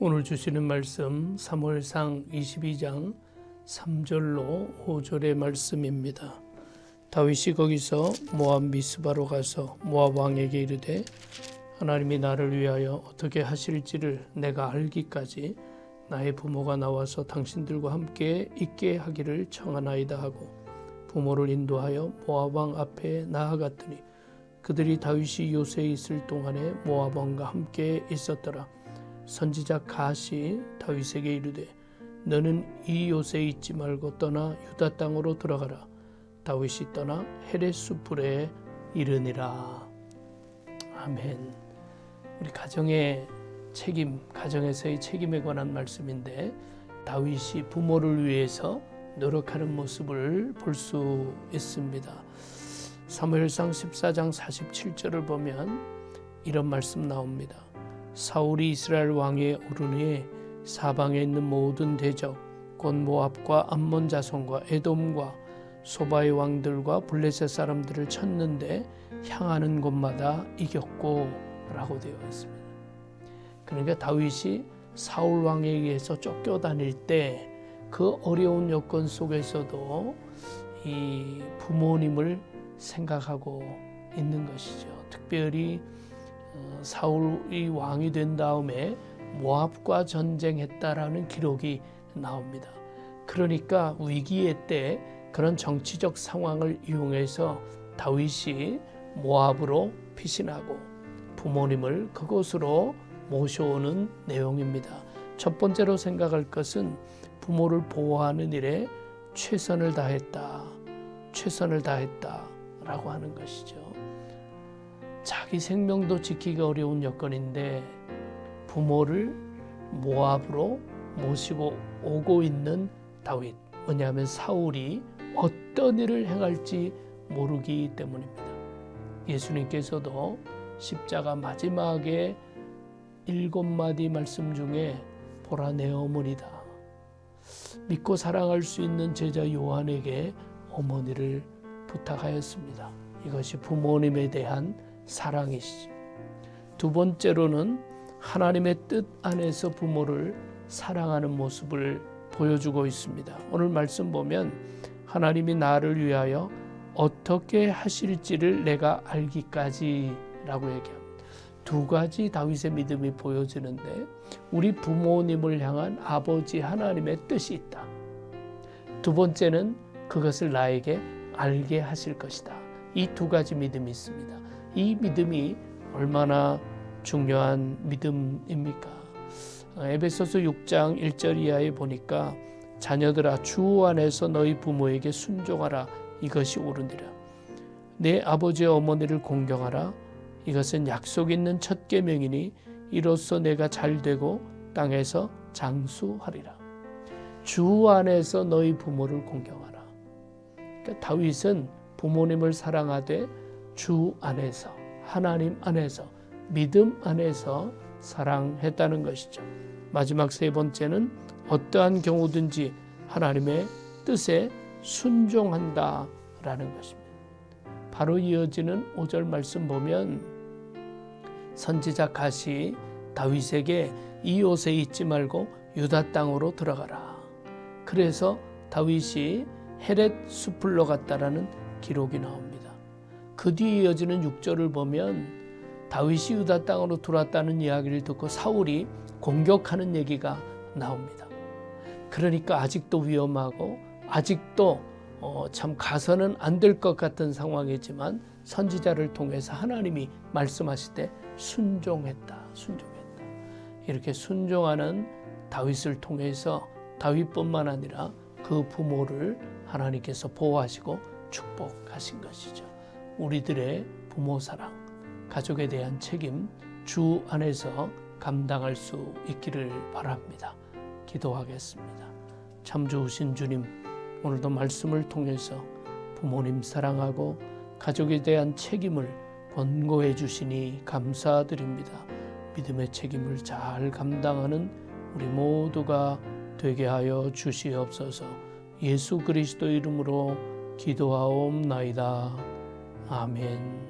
오늘 주시는 말씀 사무엘상 22장 3절로 5절의 말씀입니다. 다윗이 거기서 모압 미스바로 가서 모압 왕에게 이르되 하나님이 나를 위하여 어떻게 하실지를 내가 알기까지 나의 부모가 나와서 당신들과 함께 있게 하기를 청하나이다 하고 부모를 인도하여 모압 왕 앞에 나아갔더니 그들이 다윗이 요새에 있을 동안에 모압 왕과 함께 있었더라. 선지자 갓이 다윗에게 이르되 너는 이 요새에 있지 말고 떠나 유다 땅으로 들어가라. 다윗이 떠나 헤렛 수풀에 이르니라. 아멘. 우리 가정의 책임, 가정에서의 책임에 관한 말씀인데 다윗이 부모를 위해서 노력하는 모습을 볼 수 있습니다. 사무엘상 14장 47절을 보면 이런 말씀 나옵니다. 사울이 이스라엘 왕위에 오른 후에 사방에 있는 모든 대적 곧 모압과 암몬 자손과 에돔과 소바의 왕들과 블레셋 사람들을 쳤는데 향하는 곳마다 이겼고 라고 되어 있습니다. 그러니까 다윗이 사울 왕에 의해서 쫓겨다닐 때 그 어려운 여건 속에서도 이 부모님을 생각하고 있는 것이죠. 특별히 사울이 왕이 된 다음에 모압과 전쟁했다라는 기록이 나옵니다. 그러니까 위기의 때 그런 정치적 상황을 이용해서 다윗이 모압으로 피신하고 부모님을 그곳으로 모셔오는 내용입니다. 첫 번째로 생각할 것은 부모를 보호하는 일에 최선을 다했다 라고 하는 것이죠. 자기 생명도 지키기 어려운 여건인데 부모를 모압으로 모시고 오고 있는 다윗. 왜냐하면 사울이 어떤 일을 행할지 모르기 때문입니다. 예수님께서도 십자가 마지막에 7마디 말씀 중에 보라 내 어머니다. 믿고 사랑할 수 있는 제자 요한에게 어머니를 부탁하였습니다. 이것이 부모님에 대한 사랑이시죠. 두 번째로는 하나님의 뜻 안에서 부모를 사랑하는 모습을 보여주고 있습니다. 오늘 말씀 보면 하나님이 나를 위하여 어떻게 하실지를 내가 알기까지 라고 얘기합니다. 두 가지 다윗의 믿음이 보여지는데 우리 부모님을 향한 아버지 하나님의 뜻이 있다. 두 번째는 그것을 나에게 알게 하실 것이다. 이 두 가지 믿음이 있습니다. 이 믿음이 얼마나 중요한 믿음입니까? 에베소서 6장 1절 이하에 보니까 자녀들아 주 안에서 너희 부모에게 순종하라. 이것이 옳으니라. 내 아버지와 어머니를 공경하라. 이것은 약속 있는 첫 계명이니 이로써 내가 잘되고 땅에서 장수하리라. 주 안에서 너희 부모를 공경하라. 그러니까 다윗은 부모님을 사랑하되 주 안에서, 하나님 안에서, 믿음 안에서 사랑했다는 것이죠. 마지막 세 번째는 어떠한 경우든지 하나님의 뜻에 순종한다라는 것입니다. 바로 이어지는 5절 말씀 보면 선지자 갓이 다윗에게 이 옷에 있지 말고 유다 땅으로 들어가라. 그래서 다윗이 헤렛 수풀로 갔다라는 기록이 나옵니다. 그 뒤에 이어지는 6절을 보면 다윗이 유다 땅으로 들어왔다는 이야기를 듣고 사울이 공격하는 얘기가 나옵니다. 그러니까 아직도 위험하고 아직도 참 가서는 안 될 것 같은 상황이지만 선지자를 통해서 하나님이 말씀하실 때 순종했다. 이렇게 순종하는 다윗을 통해서 다윗뿐만 아니라 그 부모를 하나님께서 보호하시고 축복하신 것이죠. 우리들의 부모 사랑, 가족에 대한 책임 주 안에서 감당할 수 있기를 바랍니다. 기도하겠습니다. 참 좋으신 주님, 오늘도 말씀을 통해서 부모님 사랑하고 가족에 대한 책임을 권고해 주시니 감사드립니다. 믿음의 책임을 잘 감당하는 우리 모두가 되게 하여 주시옵소서. 예수 그리스도 이름으로 기도하옵나이다. 아멘.